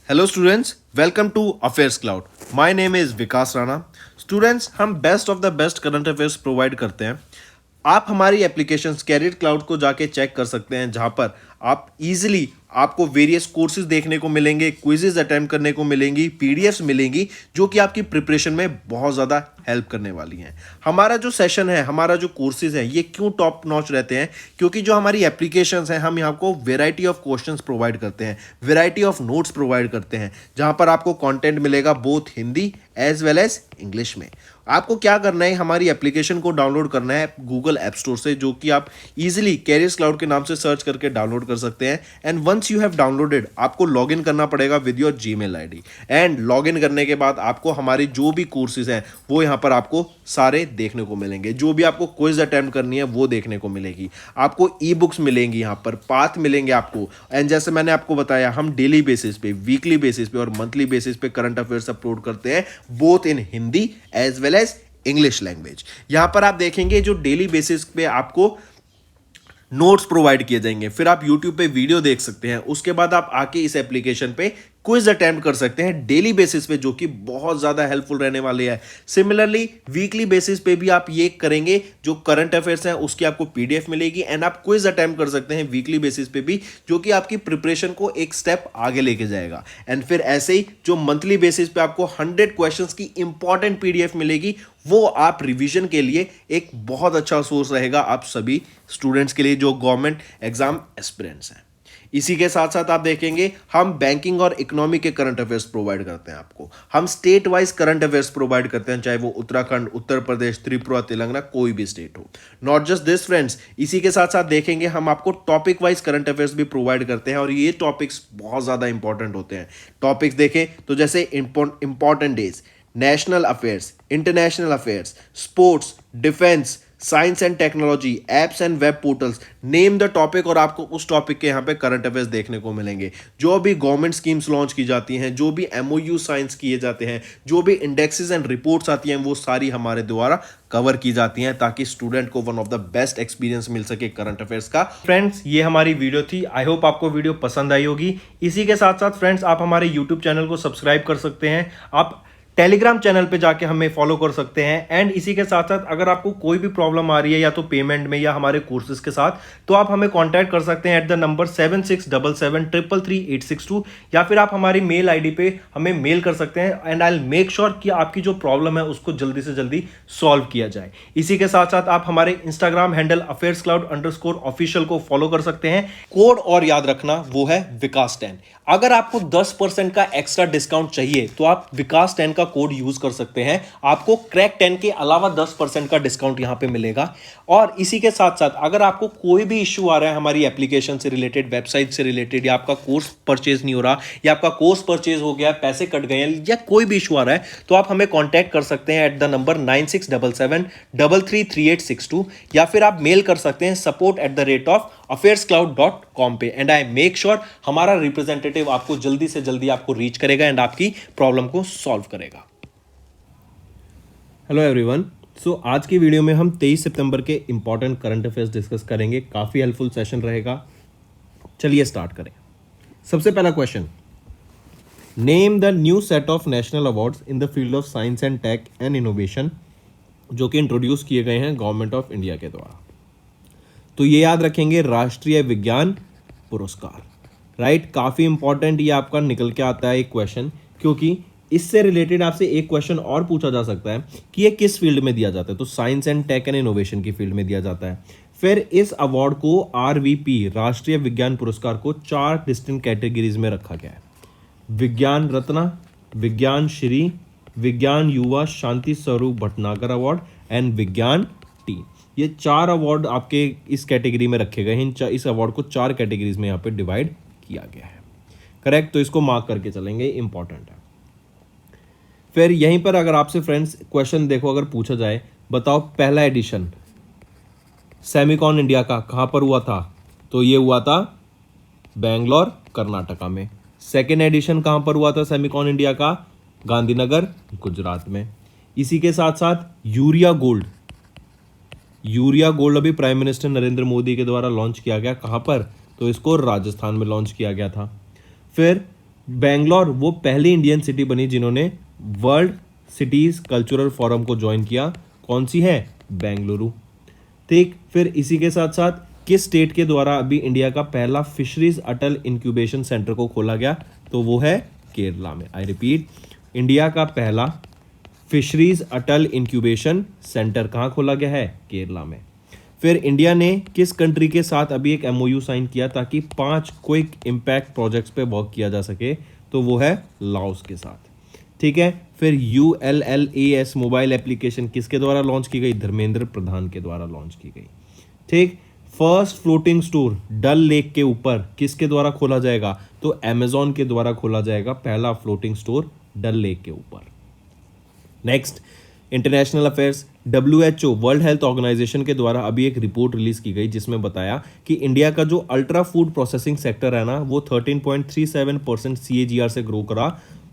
Hello students, welcome to affairs cloud. My name is Vikas Rana. Students, हम best of the best current affairs provide करते हैं। आप हमारी application career cloud को जाके चेक कर सकते हैं, जहां पर आप इजीली आपको वेरियस कोर्सेज देखने को मिलेंगे, क्विजेज अटेम्प्ट करने को मिलेंगी, पीडीएफ्स मिलेंगी जो कि आपकी प्रिपरेशन में बहुत ज़्यादा हेल्प करने वाली हैं। हमारा जो सेशन है, हमारा जो कोर्सेज है, ये क्यों टॉप नॉच रहते हैं? क्योंकि जो हमारी एप्लीकेशंस हैं, हम यहाँ को वेराइटी ऑफ क्वेश्चंस प्रोवाइड करते हैं, वेराइटी ऑफ नोट्स प्रोवाइड करते हैं, जहां पर आपको कंटेंट मिलेगा both Hindi as well as English में। आपको क्या करना है, हमारी एप्लीकेशन को डाउनलोड करना है गूगल ऐप स्टोर से, जो कि आप इजीली कैरियर्स क्लाउड के नाम से सर्च करके डाउनलोड कर सकते हैं। And once you have downloaded, आपको लॉगिन करना पड़ेगा with your Gmail ID. And login करने के बाद आपको हमारी जो भी कोर्सेज हैं वो यहाँ पर आपको सारे देखने को मिलेंगे। जो भी आपको क्विज अटेम्प्ट करनी है वो देखने को मिलेगी। आपको ई बुक्स मिलेंगी, यहाँ पर पाथ मिलेंगे आपको। एंड जैसे मैंने आपको बताया, हम डेली बेसिस पे, वीकली बेसिस पे और मंथली बेसिस पे करंट अफेयर्स अपलोड करते हैं, both in Hindi as well as English language. यहां पर आप देखेंगे जो डेली बेसिस पे आपको नोट्स प्रोवाइड किए जाएंगे, फिर आप YouTube पे वीडियो देख सकते हैं, उसके बाद आप आके इस एप्लीकेशन पे क्विज अटेम्प्ट कर सकते हैं डेली बेसिस पे, जो कि बहुत ज़्यादा हेल्पफुल रहने वाले हैं। सिमिलरली वीकली बेसिस पे भी आप ये करेंगे, जो करंट अफेयर्स हैं उसकी आपको पीडीएफ मिलेगी एंड आप क्विज अटेम्प्ट कर सकते हैं वीकली बेसिस पे भी, जो कि आपकी प्रिपरेशन को एक स्टेप आगे लेके जाएगा। एंड फिर ऐसे ही जो मंथली बेसिस पे आपको 100 क्वेश्चंस की इंपॉर्टेंट पीडीएफ मिलेगी, वो आप रिवीजन के लिए एक बहुत अच्छा सोर्स रहेगा आप सभी स्टूडेंट्स के लिए जो गवर्नमेंट एग्जाम एस्पिरेंट्स हैं। इसी के साथ साथ आप देखेंगे, हम बैंकिंग और इकोनॉमी के करंट अफेयर्स प्रोवाइड करते हैं आपको। हम state wise current affairs provide करते हैं, चाहे वो उत्तराखंड, उत्तर प्रदेश, त्रिपुरा, तेलंगाना, कोई भी स्टेट हो। नॉट जस्ट दिस फ्रेंड्स, इसी के साथ साथ देखेंगे हम आपको टॉपिक वाइज करंट अफेयर्स भी प्रोवाइड करते हैं, और ये टॉपिक्स बहुत ज़्यादा इंपॉर्टेंट होते हैं। टॉपिक्स देखें तो जैसे important days, national affairs, international affairs, sports, defence, science and technology, apps and web portals, name the topic, और आपको उस टॉपिक के यहाँ पे करंट अफेयर्स देखने को मिलेंगे। जो भी गवर्नमेंट स्कीम्स लॉन्च की जाती हैं, जो भी एमओयू साइंस किए जाते हैं, जो भी इंडेक्सेस एंड रिपोर्ट्स आती हैं, वो सारी हमारे द्वारा कवर की जाती हैं, ताकि स्टूडेंट को one of the best experience मिल सके करंट अफेयर्स का। फ्रेंड्स, ये हमारी वीडियो थी। आई होप आपको वीडियो पसंद आई होगी। इसी के साथ साथ फ्रेंड्स, आप हमारे यूट्यूब चैनल को सब्सक्राइब कर सकते हैं, आप टेलीग्राम चैनल पे जाके हमें फॉलो कर सकते हैं। एंड इसी के साथ साथ अगर आपको कोई भी प्रॉब्लम आ रही है, या तो पेमेंट में या हमारे कोर्सेज के साथ, तो आप हमें कांटेक्ट कर सकते हैं एट द नंबर 7677333862, या फिर आप हमारी मेल आईडी पे हमें मेल कर सकते हैं। And I will make sure कि आपकी जो प्रॉब्लम है उसको जल्दी से जल्दी सॉल्व किया जाए। इसी के साथ साथ आप हमारे इंस्टाग्राम हैंडल affairscloud_official को फॉलो कर सकते हैं। कोड और याद रखना, वो है विकास10। अगर आपको 10% का एक्स्ट्रा डिस्काउंट चाहिए तो आप विकास10 का कोड यूज कर सकते हैं, आपको क्रैक 10 के अलावा 10% का डिस्काउंट यहां पे मिलेगा। और इसी के साथ साथ अगर आपको कोई भी इश्यू आ रहा है हमारी एप्लीकेशन से रिलेटेड, वेबसाइट से रिलेटेड, या आपका कोर्स परचेज नहीं हो रहा, या आपका कोर्स परचेज हो गया, पैसे कट गए हैं, या कोई भी इशू आ रहा है, तो आप हमें कॉन्टैक्ट कर सकते हैं एट द नंबर 9677333862, या फिर आप मेल कर सकते हैं support@affairscloud.com पे। एंड आई मेक श्योर हमारा रिप्रेजेंटेटिव आपको जल्दी से जल्दी आपको रीच करेगा एंड आपकी प्रॉब्लम को सॉल्व करेगा। हेलो एवरीवन, सो आज की वीडियो में हम 23 सितंबर के इंपॉर्टेंट करंट अफेयर्स डिस्कस करेंगे। काफ़ी हेल्पफुल सेशन रहेगा। चलिए स्टार्ट करें। सबसे पहला question, name the new set of national awards in the field of science and tech and innovation, जो कि इंट्रोड्यूस किए गए हैं गवर्नमेंट ऑफ इंडिया के द्वारा। तो ये याद रखेंगे, राष्ट्रीय विज्ञान पुरस्कार। राइट, काफ़ी इंपॉर्टेंट ये आपका निकल के आता है एक क्वेश्चन, क्योंकि इससे रिलेटेड आपसे एक क्वेश्चन और पूछा जा सकता है कि ये किस फील्ड में दिया जाता है। तो science and tech and innovation की फील्ड में दिया जाता है। फिर इस अवार्ड को आरवीपी, राष्ट्रीय विज्ञान पुरस्कार को 4 डिस्टिंक्ट कैटेगरीज में रखा गया है: विज्ञान रत्न, विज्ञान श्री, विज्ञान युवा शांति स्वरूप भटनागर अवार्ड एंड विज्ञान टी। ये 4 अवार्ड आपके इस कैटेगरी में रखे गए हैं। इस अवार्ड को 4 कैटेगरीज में यहाँ पे डिवाइड किया गया है। करेक्ट, तो इसको मार्क करके चलेंगे, इंपॉर्टेंट है। फिर यहीं पर अगर आपसे फ्रेंड्स क्वेश्चन देखो, अगर पूछा जाए, बताओ पहला एडिशन सेमिकॉन इंडिया का कहाँ पर हुआ था? तो ये हुआ था बेंगलोर, कर्नाटका में। सेकेंड एडिशन कहाँ पर हुआ था सेमिकॉन इंडिया का? गांधीनगर, गुजरात में। इसी के साथ साथ यूरिया गोल्ड अभी प्राइम मिनिस्टर नरेंद्र मोदी के द्वारा लॉन्च किया गया। कहाँ पर? तो इसको राजस्थान में लॉन्च किया गया था। फिर बेंगलोर वो पहली इंडियन सिटी बनी जिन्होंने वर्ल्ड सिटीज कल्चरल फोरम को ज्वाइन किया। कौन सी है? बेंगलुरु। ठीक, फिर इसी के साथ साथ किस स्टेट के द्वारा अभी इंडिया का पहला फिशरीज अटल इंक्यूबेशन सेंटर को खोला गया? तो वो है केरला में। आई रिपीट, इंडिया का पहला फिशरीज अटल इंक्यूबेशन सेंटर कहाँ खोला गया है? केरला में। फिर इंडिया ने किस कंट्री के साथ अभी एक एमओयू साइन किया ताकि 5 क्विक इम्पैक्ट प्रोजेक्ट्स पे वर्क किया जा सके? तो वो है लाओस के साथ। ठीक है, फिर ULLAS मोबाइल एप्लीकेशन किसके द्वारा लॉन्च की गई? धर्मेंद्र प्रधान के द्वारा लॉन्च की गई। ठीक, फर्स्ट फ्लोटिंग स्टोर डल लेक के ऊपर किसके द्वारा खोला जाएगा? तो अमेजॉन के द्वारा खोला जाएगा पहला फ्लोटिंग स्टोर डल लेक के ऊपर। Next, international affairs. WHO World Health Organisation के द्वारा अभी एक रिपोर्ट रिलीज की गई जिसमें बताया कि इंडिया का जो अल्ट्रा फूड प्रोसेसिंग सेक्टर है ना, वो 13.37% CAGR से ग्रो करा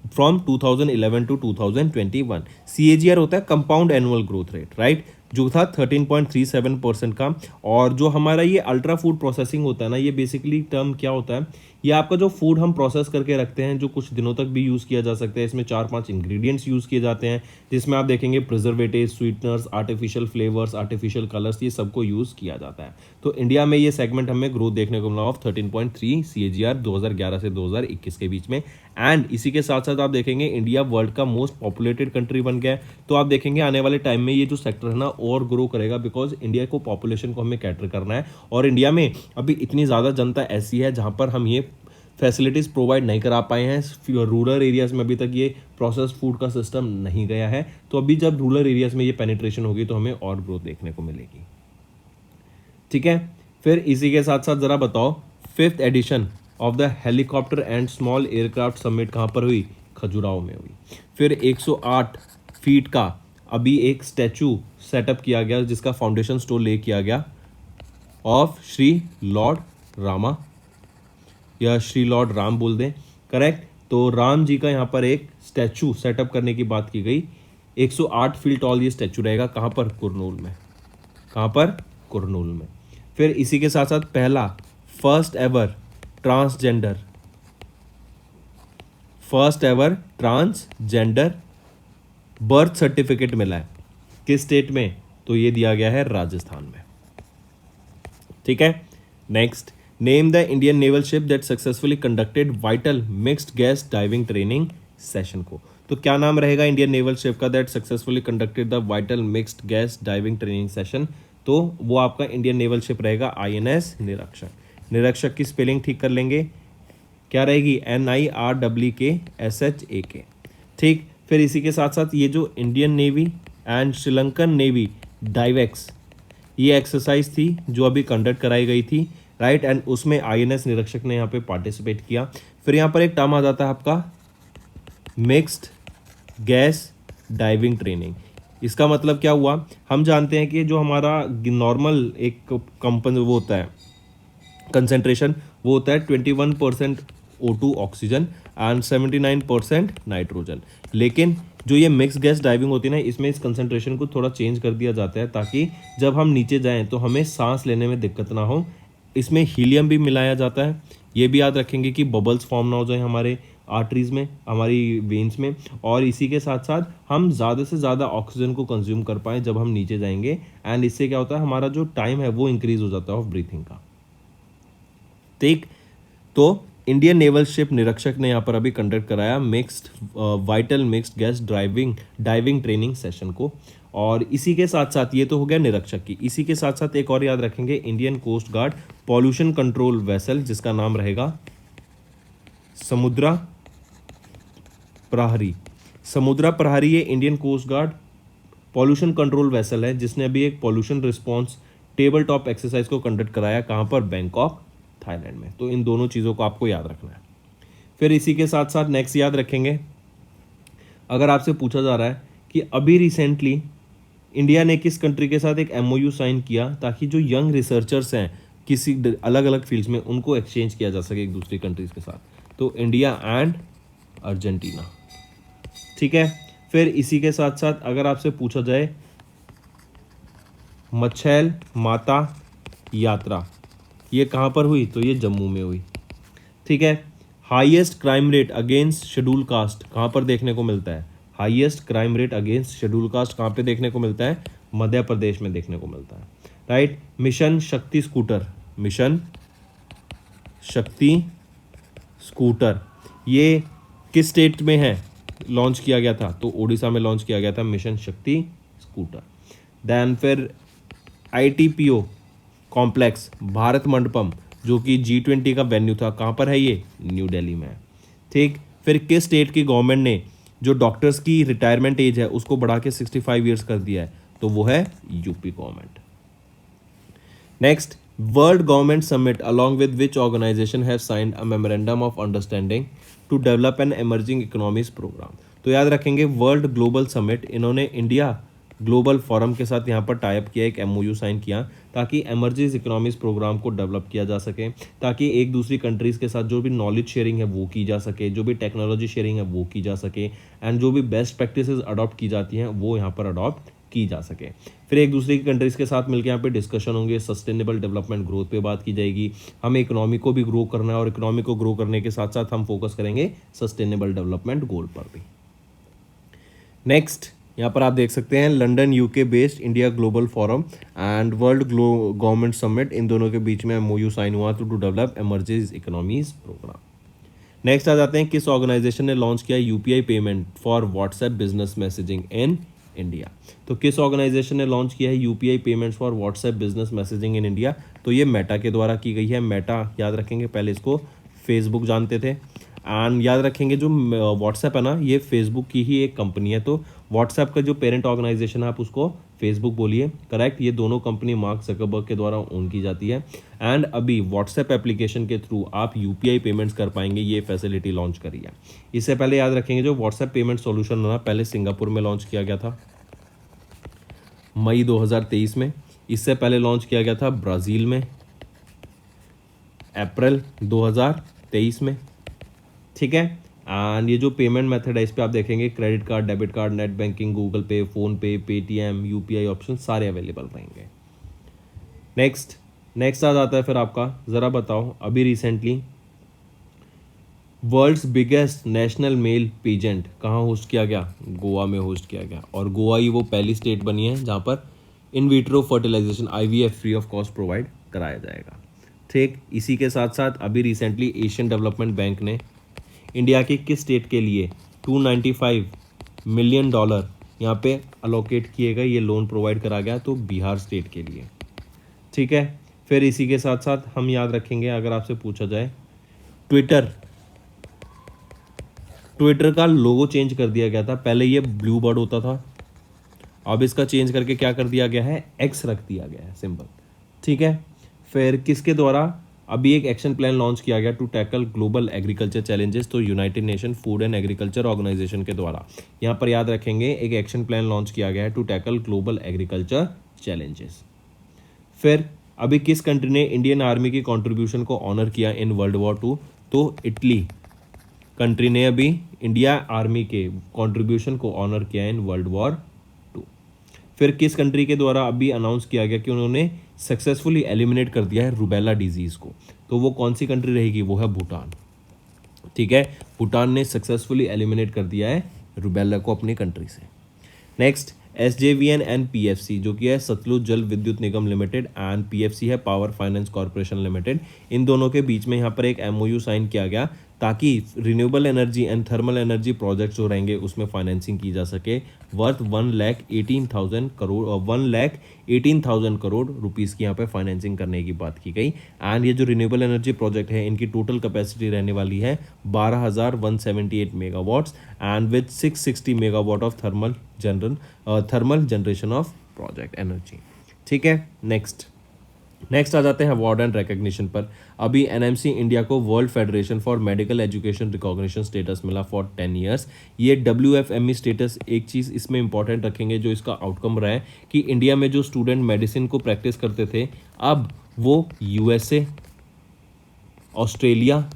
फ्रॉम 2011 टू 2021। CAGR होता है compound annual growth rate, right, जो था 13.37% का। और जो हमारा ये अल्ट्रा फूड प्रोसेसिंग होता है ना, ये बेसिकली टर्म क्या होता है? ये आपका जो फूड हम प्रोसेस करके रखते हैं जो कुछ दिनों तक भी यूज़ किया जा सकता है। इसमें 4-5 इंग्रेडिएंट्स यूज़ किए जाते हैं जिसमें आप देखेंगे preservative, sweeteners, artificial flavours, artificial colours, ये सबको यूज़ किया जाता है। तो इंडिया में ये सेगमेंट हमें ग्रोथ देखने को मिला ऑफ 13.3 CAGR 2011 से 2021 के बीच में। एंड इसी के साथ साथ आप देखेंगे इंडिया वर्ल्ड का मोस्ट पॉपुलेटेड कंट्री बन गया है। तो आप देखेंगे आने वाले टाइम में ये जो सेक्टर है ना और ग्रो करेगा, बिकॉज इंडिया को पॉपुलेशन को हमें कैटर करना है। और इंडिया में अभी इतनी ज़्यादा जनता ऐसी है जहाँ पर हम ये फैसिलिटीज़ प्रोवाइड नहीं करा पाए हैं। रूरल एरियाज़ में अभी तक ये प्रोसेस फूड का सिस्टम नहीं गया है। तो अभी जब रूरल एरियाज़ में ये पेनिट्रेशन होगी तो हमें और ग्रोथ देखने को मिलेगी। ठीक है, फिर इसी के साथ साथ ज़रा बताओ, 5th edition of the helicopter and small aircraft summit कहाँ पर हुई? खजुराहो में हुई। फिर 108 फीट का अभी एक स्टैचू सेटअप किया गया जिसका फाउंडेशन स्टोन ले किया गया ऑफ श्री लॉर्ड रामा, या श्री लॉर्ड राम बोल दें, करेक्ट। तो राम जी का यहाँ पर एक स्टैचू सेटअप करने की बात की गई। 108 फीट टॉल ये स्टैचू रहेगा। कहाँ पर? कुरनूल में। कहाँ पर? कुरनूल में। फिर इसी के साथ साथ पहला first ever transgender birth certificate मिला है किस स्टेट में? तो ये दिया गया है राजस्थान में। ठीक है, next, name the Indian naval ship that successfully conducted vital mixed gas diving training session को। तो क्या नाम रहेगा इंडियन नेवल शिप का that successfully conducted the vital mixed gas diving training session? तो वो आपका इंडियन नेवल शिप रहेगा INS निरीक्षक। निरीक्षक की स्पेलिंग ठीक कर लेंगे, क्या रहेगी? NIRWKSHAK। ठीक, फिर इसी के साथ साथ ये जो Indian navy and Sri Lankan navy Divex ये एक्सरसाइज थी जो अभी कंडक्ट कराई गई थी, राइट, एंड उसमें INS निरीक्षक ने यहाँ पे पार्टिसिपेट किया। फिर यहाँ पर एक टर्म आ जाता है आपका मिक्स्ड गैस डाइविंग ट्रेनिंग। इसका मतलब क्या हुआ? हम जानते हैं कि जो हमारा नॉर्मल एक कंपन वो होता है कंसेंट्रेशन, वो होता है 21% O2 ऑक्सीजन एंड 79% नाइट्रोजन। लेकिन जो ये मिक्स गैस डाइविंग होती है ना, इसमें इस कंसेंट्रेशन को थोड़ा चेंज कर दिया जाता है ताकि जब हम नीचे जाएं तो हमें सांस लेने में दिक्कत ना हो। इसमें हीलियम भी मिलाया जाता है। ये भी याद रखेंगे कि बबल्स फॉर्म ना हो जाए हमारे आर्टरीज में, हमारी वेन्स में, और इसी के साथ साथ हम ज़्यादा से ज़्यादा ऑक्सीजन को कंज्यूम कर पाएँ जब हम नीचे जाएंगे। एंड इससे क्या होता है, हमारा जो टाइम है वो इंक्रीज हो जाता है ऑफ ब्रीथिंग का। ठीक, तो इंडियन नेवल शिप निरीक्षक ने यहाँ पर अभी कंडक्ट कराया vital mixed gas diving training session को। और इसी के साथ साथ ये तो हो गया निरीक्षक की। इसी के साथ साथ एक और याद रखेंगे, Indian coast guard pollution control vessel जिसका नाम रहेगा समुद्रा प्रहरी। समुद्रा प्रहरी ये Indian coast guard pollution control vessel है जिसने अभी एक pollution response table top exercise को कंडक्ट कराया। कहाँ पर? बैंकॉक, थाईलैंड में। तो इन दोनों चीज़ों को आपको याद रखना है। फिर इसी के साथ साथ नेक्स्ट याद रखेंगे, अगर आपसे पूछा जा रहा है कि अभी रिसेंटली इंडिया ने किस कंट्री के साथ एक MOU साइन किया ताकि जो यंग रिसर्चर्स हैं किसी अलग अलग फील्ड्स में उनको एक्सचेंज किया जा सके एक दूसरी कंट्रीज के साथ, तो इंडिया एंड अर्जेंटीना। ठीक है, फिर इसी के साथ साथ अगर आपसे पूछा जाए मच्छैल माता यात्रा ये कहाँ पर हुई, तो ये जम्मू में हुई। ठीक है, highest crime rate against schedule caste कहाँ पर देखने को मिलता है? Highest crime rate against schedule caste कहाँ पे देखने को मिलता है? मध्य प्रदेश में देखने को मिलता है, राइट। मिशन शक्ति स्कूटर, मिशन शक्ति स्कूटर ये किस स्टेट में है लॉन्च किया गया था? तो उड़ीसा में लॉन्च किया गया था मिशन शक्ति स्कूटर। देन फिर ITPO कॉम्प्लेक्स भारत मंडपम जो कि G20 का वेन्यू था, कहाँ पर है ये? न्यू दिल्ली में है, ठीक। फिर किस स्टेट की गवर्नमेंट ने जो डॉक्टर्स की रिटायरमेंट एज है उसको बढ़ा के 65 ईयर्स कर दिया है? तो वो है UP government. Next, world government summit along with which organisation have signed a memorandum of understanding to develop an emerging economies programme. तो याद रखेंगे वर्ल्ड ग्लोबल समिट, इन्होंने इंडिया ग्लोबल फोरम के साथ यहाँ पर टाइप किया, एक MOU साइन किया ताकि एमर्जिंग इकोनॉमीज प्रोग्राम को डेवलप किया जा सके, ताकि एक दूसरी कंट्रीज़ के साथ जो भी नॉलेज शेयरिंग है वो की जा सके, जो भी टेक्नोलॉजी शेयरिंग है वो की जा सके, एंड जो भी बेस्ट प्रैक्टिसेस अडॉप्ट की जाती हैं वो यहाँ पर अडॉप्ट की जा सके। फिर एक दूसरे की कंट्रीज़ के साथ मिलकर यहाँ पे डिस्कशन होंगे, सस्टेनेबल डेवलपमेंट ग्रोथ पे बात की जाएगी। हमें इकोनॉमी को भी ग्रो करना है और इकोनॉमी को ग्रो करने के साथ साथ हम फोकस करेंगे सस्टेनेबल डेवलपमेंट गोल पर भी। नेक्स्ट, यहाँ पर आप देख सकते हैं London UK based India global Forum and World government Summit, इन दोनों के बीच में MOU साइन हुआ to develop emerging economies programme. Next आ जाते हैं, किस ऑर्गेनाइजेशन ने लॉन्च किया UPI payment for WhatsApp business messaging in India? तो किस ऑर्गेनाइजेशन ने लॉन्च किया है UPI payments for WhatsApp business messaging in India? तो ये मेटा के द्वारा की गई है। मेटा याद रखेंगे, पहले इसको फेसबुक जानते थे, एंड याद रखेंगे जो व्हाट्सएप है ना ये फेसबुक की ही एक कंपनी है, तो व्हाट्सएप का जो पेरेंट ऑर्गेनाइजेशन है आप उसको फेसबुक बोलिए, करेक्ट। ये दोनों कंपनी मार्क जकरबर्ग के द्वारा ओन की जाती है, एंड अभी व्हाट्सएप एप्लीकेशन के थ्रू आप UPI पेमेंट्स कर पाएंगे, ये फैसिलिटी लॉन्च करी है। इससे पहले याद रखेंगे जो व्हाट्सएप पेमेंट सॉल्यूशन ना पहले सिंगापुर में लॉन्च किया गया था मई 2023 में, इससे पहले लॉन्च किया गया था ब्राज़ील में अप्रैल 2023 में, ठीक है। एंड ये जो पेमेंट मेथड है इस पर आप देखेंगे credit card, debit card, net banking, Google Pay, PhonePe, Paytm, UPI option सारे अवेलेबल रहेंगे। नेक्स्ट आ जाता है फिर आपका, ज़रा बताओ अभी recently world's biggest national male pageant कहाँ होस्ट किया गया? गोवा में होस्ट किया गया, और गोवा ही वो पहली स्टेट बनी है जहाँ पर in vitro fertilisation IVF free of cost provide कराया जाएगा, ठीक। इसी के साथ साथ अभी रिसेंटली एशियन डेवलपमेंट बैंक ने इंडिया के किस स्टेट के लिए $295 मिलियन यहाँ पे अलोकेट किए गए, ये लोन प्रोवाइड करा गया, तो बिहार स्टेट के लिए, ठीक है। फिर इसी के साथ साथ हम याद रखेंगे, अगर आपसे पूछा जाए ट्विटर का लोगो चेंज कर दिया गया था, पहले ये ब्लू बर्ड होता था, अब इसका चेंज करके क्या कर दिया गया है? X रख दिया गया है सिंबल, ठीक है। फिर किसके द्वारा अभी एक एक्शन प्लान लॉन्च किया गया to tackle global agriculture challenges? तो United Nation Food and Agriculture Organisation के द्वारा यहाँ पर याद रखेंगे एक एक्शन प्लान लॉन्च किया गया है to tackle global agriculture challenges. फिर अभी किस कंट्री ने इंडियन आर्मी की कंट्रीब्यूशन को ऑनर किया इन वर्ल्ड वॉर 2? तो इटली कंट्री ने अभी इंडिया आर्मी के कंट्रीब्यूशन को ऑनर किया इन वर्ल्ड वॉर 2। फिर किस कंट्री के द्वारा अभी अनाउंस किया गया कि उन्होंने सक्सेसफुली एलिमिनेट कर दिया है रूबेला डिजीज़ को? तो वो कौन सी कंट्री रहेगी? वो है भूटान, ठीक है। भूटान ने सक्सेसफुली एलिमिनेट कर दिया है रूबेला को अपनी कंट्री से। नेक्स्ट, SJVN एंड PFC जो कि है सतलुज जल विद्युत निगम लिमिटेड, एंड PFC है पावर फाइनेंस कॉर्पोरेशन लिमिटेड, इन दोनों के बीच में यहाँ पर एक MOU साइन किया गया ताकि renewable energy and thermal energy projects जो रहेंगे उसमें फाइनेंसिंग की जा सके, वर्थ 1,18,000 करोड़ रुपीज़ की यहाँ पे फाइनेंसिंग करने की बात की गई। एंड ये जो रिन्यूएबल एनर्जी प्रोजेक्ट है इनकी टोटल कैपेसिटी रहने वाली है 12,178 megawatts, and with 660 megawatt of thermal generation of project energy, ठीक है। नेक्स्ट आ जाते हैं अवार्ड एंड रिकग्निशन पर। अभी NMC इंडिया को world federation for medical education recognition status मिला फॉर 10 ईयर्स। ये WFME स्टेटस, एक चीज़ इसमें इंपॉर्टेंट रखेंगे जो इसका आउटकम रहा है कि इंडिया में जो स्टूडेंट मेडिसिन को प्रैक्टिस करते थे अब वो USA, Australia,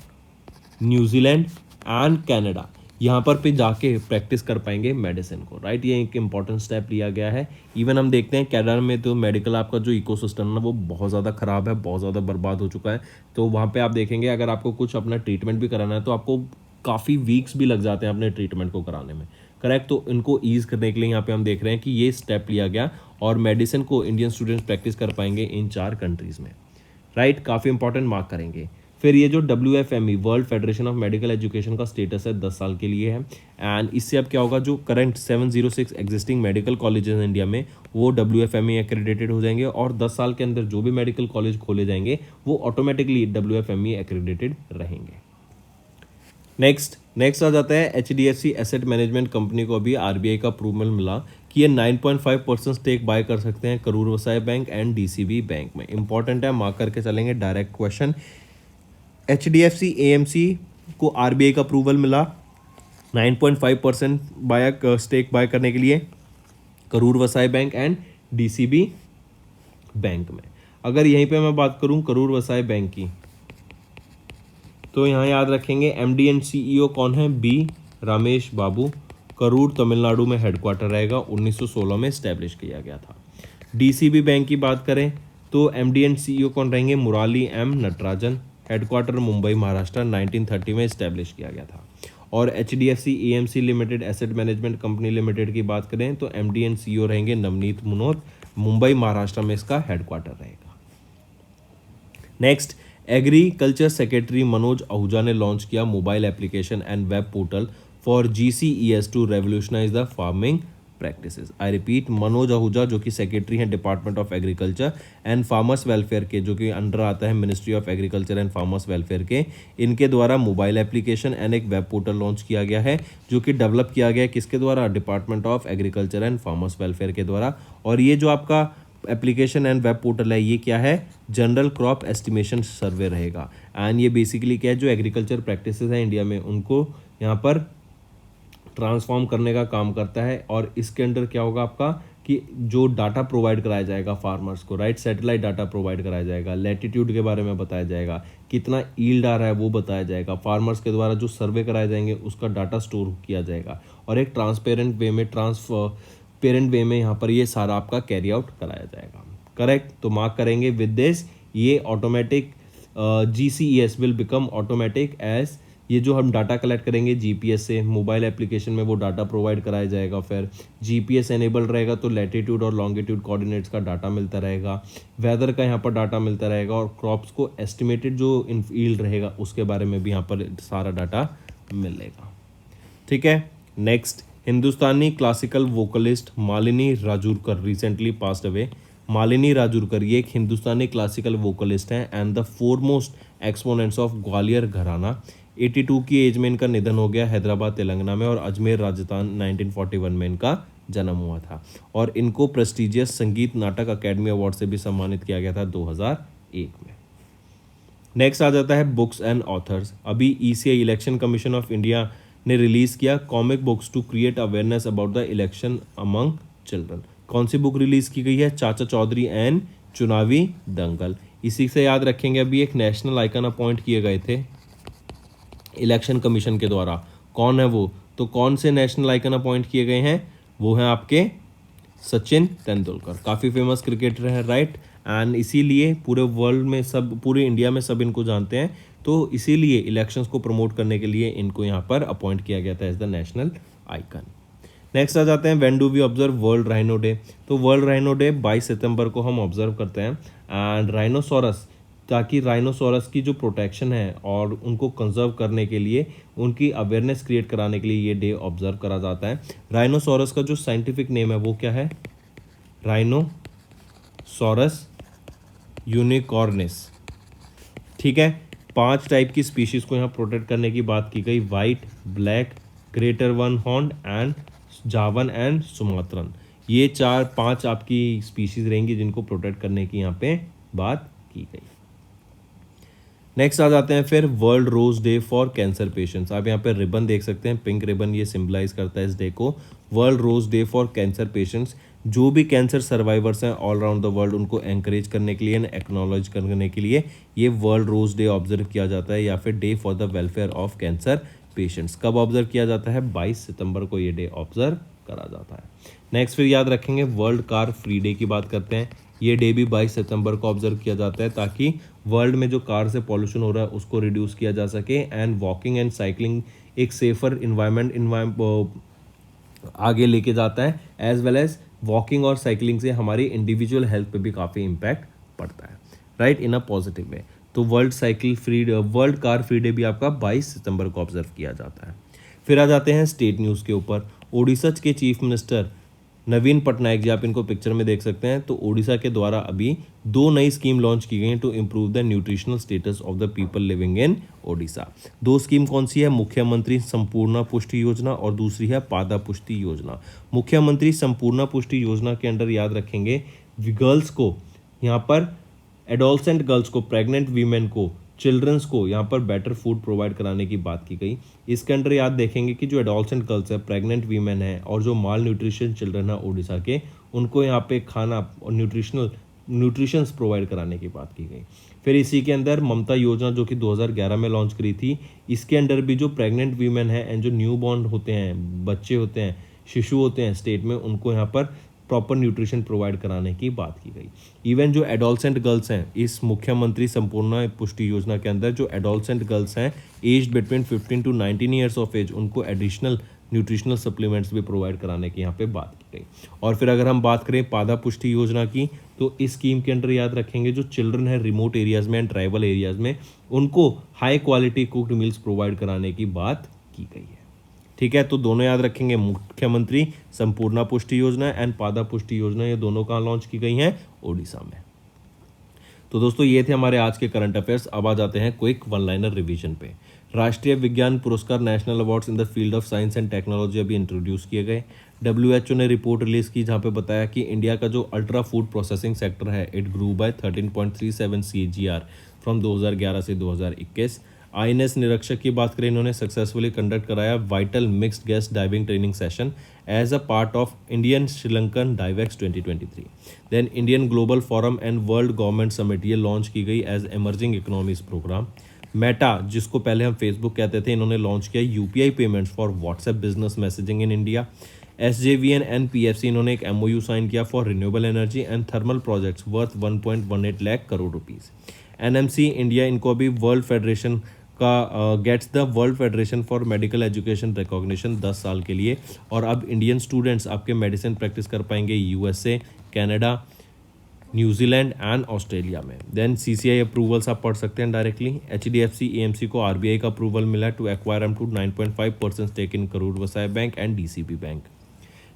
New Zealand and Canada, यहाँ पर पे जाके प्रैक्टिस कर पाएंगे मेडिसिन को, राइट। ये एक इंपॉर्टेंट स्टेप लिया गया है। इवन हम देखते हैं कनाडा में तो मेडिकल आपका जो इकोसिस्टम है ना वो बहुत ज़्यादा ख़राब है, बहुत ज़्यादा बर्बाद हो चुका है। तो वहाँ पे आप देखेंगे अगर आपको कुछ अपना ट्रीटमेंट भी कराना है तो आपको काफ़ी वीक्स भी लग जाते हैं अपने ट्रीटमेंट को कराने में, करेक्ट। तो इनको ईज़ करने के लिए यहाँ पे हम देख रहे हैं कि ये स्टेप लिया गया और मेडिसिन को इंडियन स्टूडेंट्स प्रैक्टिस कर पाएंगे इन 4 कंट्रीज़ में, राइट। काफ़ी इंपॉर्टेंट मार्क करेंगे। फिर ये जो WFME world federation of medical education का स्टेटस है 10 साल के लिए है। एंड इससे अब क्या होगा, जो current 706 existing medical colleges India में वो WFME एक्रेडिटेड हो जाएंगे और 10 साल के अंदर जो भी मेडिकल कॉलेज खोले जाएंगे वो ऑटोमेटिकली WFME एक्रेडिटेड रहेंगे। नेक्स्ट आ जाता है HDFC एसेट मैनेजमेंट कंपनी को अभी RBI का अप्रूवल मिला कि ये 9.5% स्टेक बाय कर सकते हैं Karur Vysya bank and DCB bank में। इंपॉर्टेंट है, मार्क करके चलेंगे। डायरेक्ट क्वेश्चन, HDFC AMC को RBI का अप्रूवल मिला 9.5% स्टेक बाय करने के लिए Karur Vysya bank and DCB bank में। अगर यहीं पे मैं बात करूं करूर वसाय बैंक की, तो यहाँ याद रखेंगे MD एंड CEO कौन है, B रामेश बाबू। करूर तमिलनाडु में हेडक्वार्टर रहेगा, 1916 में इस्टेब्लिश किया गया था। DCB बैंक की बात करें तो MD एंड CEO कौन रहेंगे, मुराली M नटराजन। हेडक्वार्टर मुंबई महाराष्ट्र, 1930 में इस्टेब्लिश किया गया था। और HDFC AMC limited asset management company limited की बात करें तो MD एंड CEO रहेंगे नवनीत मुनोत, मुंबई महाराष्ट्र में इसका हेडक्वार्टर रहेगा। Next, agriculture secretary Manoj Ahuja ने लॉन्च किया mobile application and web portal for GCES to revolutionise the farming practices. I repeat, Manoj Ahuja जो कि सेक्रेटरी हैं department of agriculture and farmers welfare के, जो कि अंडर आता है ministry of agriculture and farmers welfare के, इनके द्वारा मोबाइल एप्लीकेशन एंड एक वेब पोर्टल लॉन्च किया गया है जो कि डेवलप किया गया है किसके द्वारा, department of agriculture and farmers welfare के द्वारा। और ये जो आपका एप्लीकेशन एंड वेब पोर्टल है ये क्या है, जनरल क्रॉप एस्टिमेशन सर्वे रहेगा। एंड ये बेसिकली क्या है, जो एग्रीकल्चर प्रैक्टिसेस हैं इंडिया में उनको यहाँ पर ट्रांसफॉर्म करने का काम करता है। और इसके अंडर क्या होगा आपका कि जो डाटा प्रोवाइड कराया जाएगा फार्मर्स को, राइट, सैटेलाइट डाटा प्रोवाइड कराया जाएगा, लैटिट्यूड के बारे में बताया जाएगा, कितना ईल्ड आ रहा है वो बताया जाएगा, फार्मर्स के द्वारा जो सर्वे कराए जाएंगे उसका डाटा स्टोर किया जाएगा और एक ट्रांसपेरेंट वे में यहाँ पर ये सारा आपका कैरी आउट कराया जाएगा, करेक्ट। तो मार्क करेंगे विद दिस, ये automatic GCES will become automatic as ये जो हम डाटा कलेक्ट करेंगे GPS से, मोबाइल एप्लीकेशन में वो डाटा प्रोवाइड कराया जाएगा। फिर GPS एनेबल रहेगा तो लैटिट्यूड और लॉन्गिट्यूड कोऑर्डिनेट्स का डाटा मिलता रहेगा, वेदर का यहाँ पर डाटा मिलता रहेगा और क्रॉप्स को एस्टिमेटेड जो इन ईल्ड रहेगा उसके बारे में भी यहाँ पर सारा डाटा मिलेगा, ठीक है। Next, Hindustani classical vocalist Malini Rajurkar recently passed away. Malini Rajurkar ये एक हिंदुस्तानी क्लासिकल वोकलिस्ट हैं and the foremost exponents of Gwalior gharana. 82 की एज में इनका निधन हो गया हैदराबाद तेलंगाना में और अजमेर राजस्थान 1941 में इनका जन्म हुआ था। और इनको प्रेस्टिजियस संगीत नाटक अकेडमी अवार्ड से भी सम्मानित किया गया था 2001 में। नेक्स्ट आ जाता है बुक्स एंड ऑथर्स। अभी ECI election commission of India ने रिलीज किया comic books to create awareness about the election among children. कौन सी बुक रिलीज की गई है, चाचा चौधरी एंड चुनावी दंगल। इसी से याद रखेंगे अभी एक नेशनल आइकन अपॉइंट किए गए थे इलेक्शन कमीशन के द्वारा। कौन है वो, तो कौन से नेशनल आइकन अपॉइंट किए गए हैं, वो हैं आपके सचिन तेंदुलकर, काफ़ी फेमस क्रिकेटर हैं, राइट। एंड इसीलिए पूरे वर्ल्ड में सब, पूरे इंडिया में सब इनको जानते हैं। तो इसीलिए इलेक्शंस को प्रमोट करने के लिए इनको यहाँ पर अपॉइंट किया गया था as the national icon. Next आ जाते हैं when do we observe World Rhino Day. तो वर्ल्ड राइनो डे 22 सितंबर को हम ऑब्जर्व करते हैं। एंड राइनोसोरस, ताकि राइनोसोरस की जो प्रोटेक्शन है और उनको कंजर्व करने के लिए, उनकी अवेयरनेस क्रिएट कराने के लिए ये डे ऑब्जर्व करा जाता है। राइनोसोरस का जो साइंटिफिक नेम है वो क्या है, राइनोसोरस यूनिकॉर्निस, ठीक है। 5 टाइप की स्पीशीज़ को यहाँ प्रोटेक्ट करने की बात की गई, white, black, greater one horn and जावन एंड सुमात्रन। ये 4-5 आपकी स्पीशीज़ रहेंगी जिनको प्रोटेक्ट करने की यहाँ पे बात की गई। नेक्स्ट आ जाते हैं फिर world rose day for cancer patients. आप यहाँ पे रिबन देख सकते हैं, पिंक रिबन, ये सिंबलाइज करता है इस डे को। World rose day for cancer patients, जो भी कैंसर सर्वाइवर्स हैं ऑल अराउंड द वर्ल्ड उनको एंकरेज करने के लिए एंड एक्नॉलेज करने के लिए ये वर्ल्ड रोज डे ऑब्जर्व किया जाता है, या फिर day for the welfare of cancer patients. कब ऑब्जर्व किया जाता है? 22 सितंबर को ये डे ऑब्जर्व करा जाता है। नेक्स्ट फिर याद रखेंगे वर्ल्ड कार फ्री डे की बात करते हैं। ये डे भी 22 सितंबर को ऑब्जर्व किया जाता है ताकि वर्ल्ड में जो कार से पॉल्यूशन हो रहा है उसको रिड्यूस किया जा सके एंड वॉकिंग एंड साइकिलिंग एक सेफर इन्वायरमेंट आगे लेके जाता है, एज वेल एज वॉकिंग और साइकिलिंग से हमारी इंडिविजुअल हेल्थ पे भी काफ़ी इम्पैक्ट पड़ता है, right, in a positive way. तो वर्ल्ड कार फ्री डे भी आपका 22 सितंबर को ऑब्जर्व किया जाता है। फिर आ जाते हैं स्टेट न्यूज़ के ऊपर। ओडिशा के चीफ मिनिस्टर नवीन पटनायक जी, आप इनको पिक्चर में देख सकते हैं, तो ओडिशा के द्वारा अभी 2 नई स्कीम लॉन्च की गई हैं to improve the nutritional status of the people living in Odisha. 2 scheme कौन सी है? मुख्यमंत्री संपूर्ण पुष्टि योजना और दूसरी है पादा पुष्टि योजना। मुख्यमंत्री संपूर्ण पुष्टि योजना के अंडर याद रखेंगे गर्ल्स को, यहाँ पर एडोलसेंट गर्ल्स को, प्रेग्नेंट वीमेन को, चिल्ड्रंस को यहाँ पर बेटर फूड प्रोवाइड कराने की बात की गई। इसके अंडर याद देखेंगे कि जो एडोलसेंट गर्ल्स है, प्रेग्नेंट वीमेन है और जो माल न्यूट्रिशन चिल्ड्रन है ओडिशा के, उनको यहाँ पे खाना और न्यूट्रिशंस प्रोवाइड कराने की बात की गई। फिर इसी के अंदर ममता योजना जो कि 2011 में लॉन्च करी थी, इसके अंडर भी जो प्रेग्नेंट वीमेन है एंड जो न्यू बॉर्न होते हैं, बच्चे होते हैं, शिशु होते हैं स्टेट में, उनको यहाँ पर प्रॉपर न्यूट्रिशन प्रोवाइड कराने की बात की गई। इवन जो एडोलसेंट गर्ल्स हैं, इस मुख्यमंत्री संपूर्ण पुष्टि योजना के अंदर जो एडोलसेंट गर्ल्स हैं age between 15 to 19 years of age, उनको एडिशनल न्यूट्रिशनल सप्लीमेंट्स भी प्रोवाइड कराने की यहाँ पे बात की गई। और फिर अगर हम बात करें पादा पुष्टि योजना की, तो इस स्कीम के अंदर याद रखेंगे जो चिल्ड्रन है रिमोट एरियाज में एंड ट्राइबल एरियाज में, उनको high quality cooked meals provide कराने की बात की गई है। ठीक है, तो दोनों याद रखेंगे, मुख्यमंत्री संपूर्ण पुष्टि योजना एंड पादा पुष्टि योजना, ये दोनों कहाँ लॉन्च की गई हैं? ओडिशा में। तो दोस्तों ये थे हमारे आज के करंट अफेयर्स। अब आ जाते हैं क्विक वन लाइनर रिवीजन पे। राष्ट्रीय विज्ञान पुरस्कार national awards in the field of science and technology अभी इंट्रोड्यूस किए गए। WHO ने रिपोर्ट रिलीज की जहाँ पे बताया कि इंडिया का जो अल्ट्रा फूड प्रोसेसिंग सेक्टर है, it grew by 13.37 CAGR from 2011 से 2021। INS निरीक्षक की बात करें, इन्होंने सक्सेसफुली कंडक्ट कराया vital mixed gas diving training session as a part of Indian Sri Lankan Divex 2023। Then Indian Global Forum and World government Summit, ये launch की गई as emerging economies programme. Meta, जिसको पहले हम फेसबुक कहते थे, इन्होंने लॉन्च किया UPI payments for WhatsApp business messaging in India. SJVN and PFC, इन्होंने एक MOU साइन किया for renewable energy and thermal projects worth 1.18 lakh crore rupees. NMC India, इनको अभी वर्ल्ड फेडरेशन का gets the world federation for medical education recognition 10 साल के लिए, और अब इंडियन स्टूडेंट्स आपके मेडिसिन प्रैक्टिस कर पाएंगे USA, Canada, New Zealand and Australia में। देन CCI अप्रूवल्स आप पढ़ सकते हैं डायरेक्टली। HDFC AMC को RBI का अप्रूवल मिला to acquire up to 9.5% stake in Karur Vysya bank and DCB bank.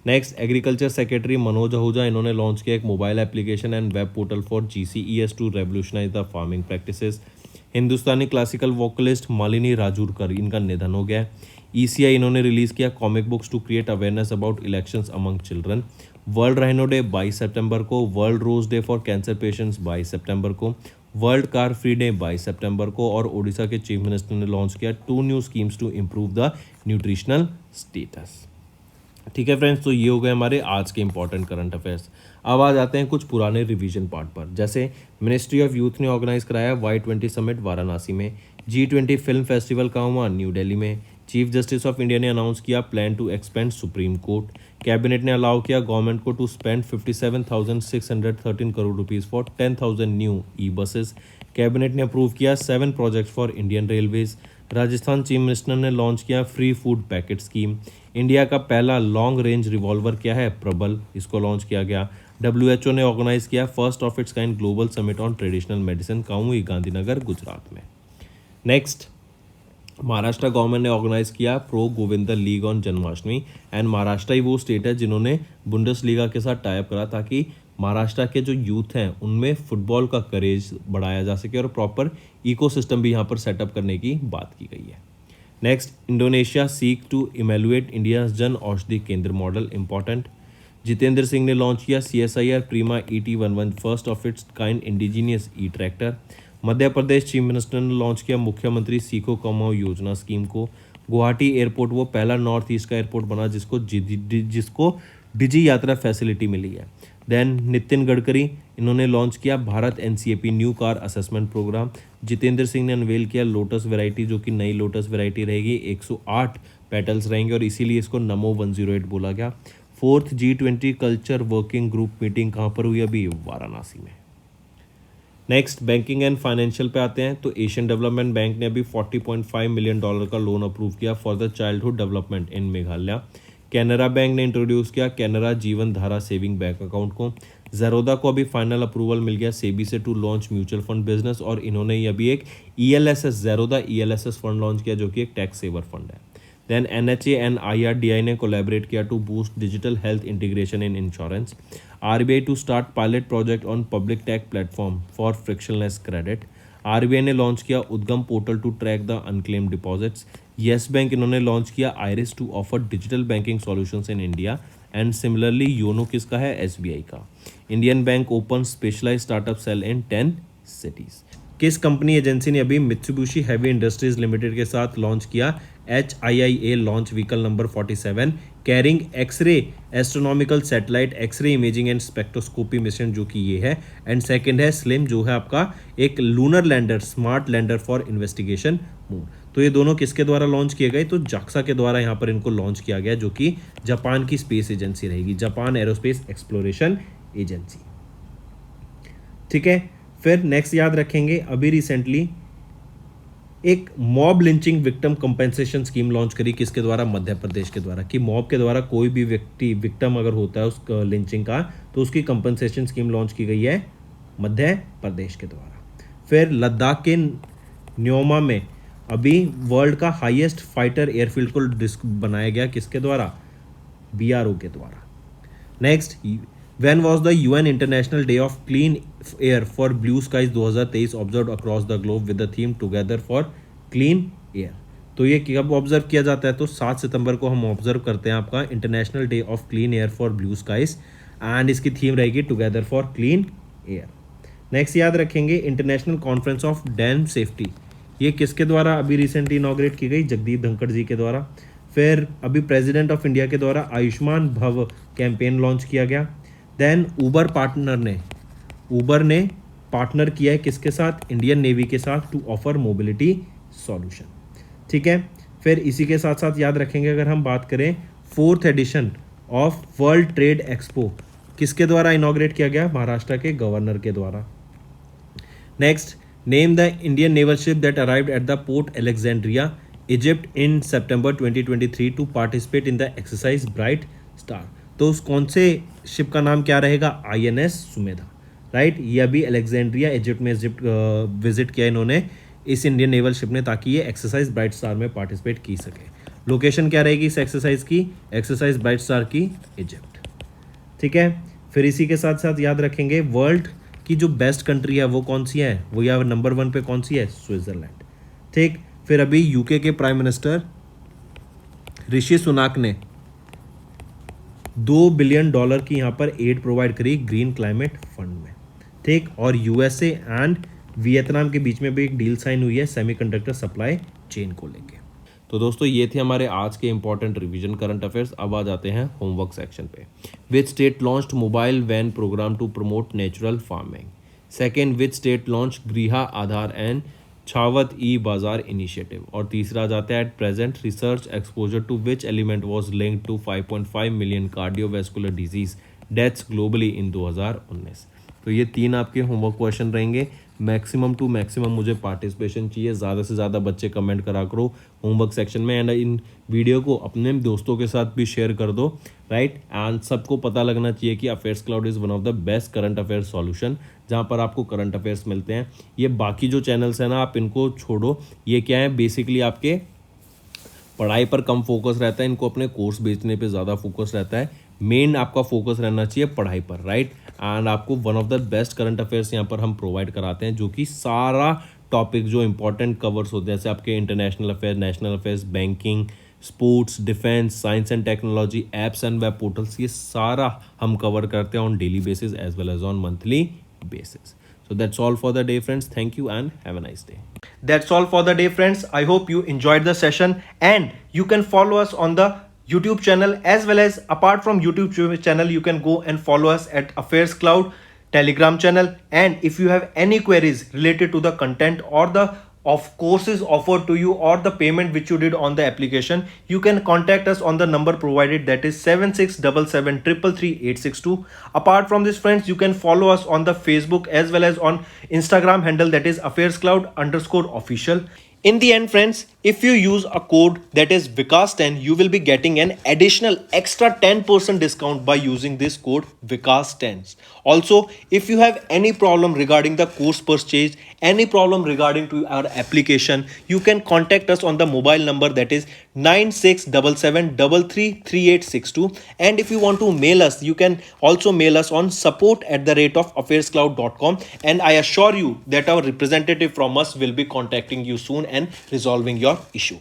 Next, agriculture secretary Manoj Ahuja, इन्होंने लॉन्च किया एक mobile application and web portal for GCES to revolutionise the farming practices. Hindustani classical vocalist Malini Rajurkar, इनका निधन हो गया है। ECI, इन्होंने रिलीज किया comic books to create awareness about elections among children. World Rhino Day 22 सितंबर को, world rose day for cancer patients 22 सितंबर को, वर्ल्ड कार फ्री डे 22 सितंबर को, और ओडिशा के चीफ मिनिस्टर ने लॉन्च किया 2 new schemes to improve the nutritional status. ठीक है फ्रेंड्स, तो ये हो गए हमारे आज के इंपॉर्टेंट करंट अफेयर्स। अब आ जाते हैं कुछ पुराने रिवीजन पार्ट पर। जैसे मिनिस्ट्री ऑफ यूथ ने ऑर्गेनाइज कराया Y20 समिट वाराणसी में। G20 फिल्म फेस्टिवल कहाँ हुआ? न्यू दिल्ली में। चीफ जस्टिस ऑफ इंडिया ने अनाउंस किया plan to expand supreme court. Cabinet ने अलाउ किया गवर्नमेंट को to spend 57,613 crore rupees for 10,000 new e buses. Cabinet ने अप्रूव किया 7 project for Indian railways. Rajasthan chief minister ने लॉन्च किया free food packet scheme. India का पहला लॉन्ग रेंज रिवॉल्वर क्या है? प्रबल, इसको लॉन्च किया गया। WHO ने ऑर्गेनाइज किया first of its kind global summit on traditional medicine, कहाँ हुई? गांधीनगर, गुजरात में। नेक्स्ट, महाराष्ट्र गवर्नमेंट ने ऑर्गेनाइज किया pro Govinda league on Janmashtami, and Maharashtra ही वो स्टेट है जिन्होंने बुंडेसलीगा के साथ टाइप करा ताकि महाराष्ट्र के जो यूथ हैं उनमें फुटबॉल का करेज बढ़ाया जा सके और प्रॉपर इकोसिस्टम भी यहाँ पर सेटअप करने की बात की गई है। Next, Indonesia seek to evaluate India Jan Aushadhi केंद्र मॉडल, इंपॉर्टेंट। जितेंद्र सिंह ने लॉन्च किया CSIR प्रीमा ET11 first of its kind indigenous E tractor. Madhya Pradesh chief minister ने लॉन्च किया मुख्यमंत्री सीखो कमाओ योजना स्कीम को। गुवाहाटी एयरपोर्ट वो पहला नॉर्थ ईस्ट का एयरपोर्ट बना जिसको डिजी यात्रा फैसिलिटी मिली है। देन नितिन गडकरी, इन्होंने लॉन्च किया Bharat NCAP new car assessment programme. Jitendra Singh ने अनवेल किया लोटस वैरायटी, जो कि नई लोटस वैरायटी रहेगी, 108 पेटल्स रहेंगे और इसीलिए इसको नमो 108 बोला गया। Fourth G20 culture working group meeting कहाँ पर हुई? अभी वाराणसी में। नेक्स्ट बैंकिंग एंड फाइनेंशियल पे आते हैं तो एशियन डेवलपमेंट बैंक ने अभी $40.5 मिलियन का लोन अप्रूव किया for the childhood development in Meghalaya. Canara bank ने इंट्रोड्यूस किया कैनरा जीवन धारा सेविंग बैंक अकाउंट को। ज़ेरोदा को अभी फाइनल अप्रूवल मिल गया सेबी से to launch mutual fund business, और इन्होंने ये अभी एक ELSS Zerodha ELSS fund launch किया जो कि एक टैक्स सेवर फंड है। देन NHA एंड IRDI ने कोलैबोरेट किया to boost digital health integration in insurance. RBI to start pilot project on public tax platform for frictionless credit. RBI ने launch किया Udgam portal to track the unclaimed deposits. Yes Bank इन्होंने launch किया iris to offer digital banking solutions in India. And similarly YONO किसका है? SBI का। Indian bank open specialise startup cell in 10 cities. किस company agency ने अभी Mitsubishi heavy industries limited के साथ लॉन्च किया HIIA launch vehicle number 47 carrying X-ray astronomical satellite X-ray imaging and spectroscopy mission, जो कि ये है। एंड सेकंड है स्लिम, जो है आपका एक lunar lander smart lander for investigation moon. तो ये दोनों किसके द्वारा लॉन्च किए गए? तो जाक्सा के द्वारा यहाँ पर इनको लॉन्च किया गया, जो कि जापान की स्पेस एजेंसी रहेगी, जापान एरोस्पेस एक्सप्लोरेशन एजेंसी। ठीक है, फिर नेक्स्ट याद रखेंगे अभी रिसेंटली एक mob lynching victim compensation scheme launch करी, किसके द्वारा? मध्य प्रदेश के द्वारा, कि मॉब के द्वारा कोई भी व्यक्ति विक्टिम अगर होता है उस लिंचिंग का तो उसकी कंपेंसेशन स्कीम लॉन्च की गई है मध्य प्रदेश के द्वारा। फिर लद्दाख के न्योमा में अभी वर्ल्ड का हाईएस्ट फाइटर एयरफील्ड को बनाया गया, किसके द्वारा? BRO के द्वारा। Next, When was the UN International Day of Clean Air for Blue Skies 2023 observed across the globe with the theme Together for Clean Air? तो ये कब ऑब्जर्व किया जाता है? तो 7 सितंबर को हम ऑब्जर्व करते हैं आपका international day of clean air for blue skies, and इसकी थीम रहेगी together for clean air. Next याद रखेंगे international conference of dam safety, ये किसके द्वारा अभी रिसेंटली इनॉग्रेट की गई? जगदीप धनखड़ जी के द्वारा। फिर अभी प्रेसिडेंट ऑफ इंडिया के द्वारा आयुष्मान भव कैंपेन लॉन्च किया गया। देन ऊबर ने पार्टनर किया है किसके साथ? इंडियन नेवी के साथ टू ऑफर मोबिलिटी सॉल्यूशन। ठीक है, फिर इसी के साथ साथ याद रखेंगे अगर हम बात करें 4th edition of world trade expo किसके द्वारा इनॉग्रेट किया गया? महाराष्ट्र के गवर्नर के द्वारा। Next, name the Indian naval ship that arrived at the port Alexandria Egypt in September 2023 to participate in the exercise Bright Star. तो उस कौन से शिप का नाम क्या रहेगा? INS Sumedha, right. ये अभी अलेक्जेंड्रिया इजिप्ट में विजिट किया इन्होंने इस इंडियन नेवल शिप ने, ताकि ये एक्सरसाइज ब्राइट स्टार में पार्टिसिपेट की सके। लोकेशन क्या रहेगी इस एक्सरसाइज की? एक्सरसाइज ब्राइट स्टार की इजिप्ट। ठीक है, फिर इसी के साथ साथ याद रखेंगे वर्ल्ड की जो बेस्ट कंट्री है वो कौन सी है? वो या नंबर 1 पे कौन सी है? स्विट्जरलैंड। ठीक, फिर अभी UK के प्राइम मिनिस्टर ऋषि सुनाक ने $2 बिलियन की यहाँ पर एड प्रोवाइड करी ग्रीन क्लाइमेट फंड में। ठीक, और USA एंड वियतनाम के बीच में भी एक डील साइन हुई है सेमीकंडक्टर सप्लाई चेन को लेके। तो दोस्तों ये थे हमारे आज के इंपॉर्टेंट रिवीजन करंट अफेयर्स। अब आ जाते हैं होमवर्क सेक्शन पे। Which state launched mobile van programme to promote natural farming? Second, which state launch Griha Aadhaar and छावत ई बाजार इनिशिएटिव? और तीसरा आ जाता है at present research exposure to which element was linked to 5.5 million cardiovascular disease deaths globally in 2019। तो ये 3 आपके homework question रहेंगे। मैक्सिमम टू मैक्सिमम मुझे पार्टिसिपेशन चाहिए, ज़्यादा से ज़्यादा बच्चे कमेंट करा करो होमवर्क सेक्शन में, एंड इन वीडियो को अपने दोस्तों के साथ भी शेयर कर दो, राइट। एंड सबको पता लगना चाहिए कि affairs cloud is one of the best current affairs solution, जहाँ पर आपको करंट अफेयर्स मिलते हैं। ये बाकी जो चैनल्स हैं ना, आप इनको छोड़ो। ये क्या है, बेसिकली आपके पढ़ाई पर कम फोकस रहता है, इनको अपने कोर्स बेचने पे ज़्यादा फोकस रहता है। मेन आपका फोकस रहना चाहिए पढ़ाई पर, राइट। एंड आपको one of the best current affairs यहाँ पर हम प्रोवाइड कराते हैं, जो कि सारा टॉपिक जो इंपॉर्टेंट कवर्स होते हैं, जैसे आपके international affairs, national affairs, banking, sports, defence, science and technology, apps and web portals, ये सारा हम कवर करते हैं on daily basis as well as on monthly basis. So that's all for the day, friends. Thank you and have a nice day. That's all for the day, friends. I hope you enjoyed the session and you can follow us on the YouTube channel, as well as apart from YouTube channel, you can go and follow us at Affairs Cloud Telegram channel. And if you have any queries related to the content or the of courses offered to you or the payment which you did on the application, you can contact us on the number provided, that is 7677333862. Apart from this friends, you can follow us on the Facebook as well as on Instagram handle, that is affairscloud_official. In the end friends, if you use a code that is Vikas10, you will be getting an additional extra 10% discount by using this code Vikas10. Also, if you have any problem regarding the course purchase, any problem regarding to our application, you can contact us on the mobile number, that is 9677333862. And if you want to mail us, you can also mail us on support@affairscloud.com, and I assure you that our representative from us will be contacting you soon and resolving your issue.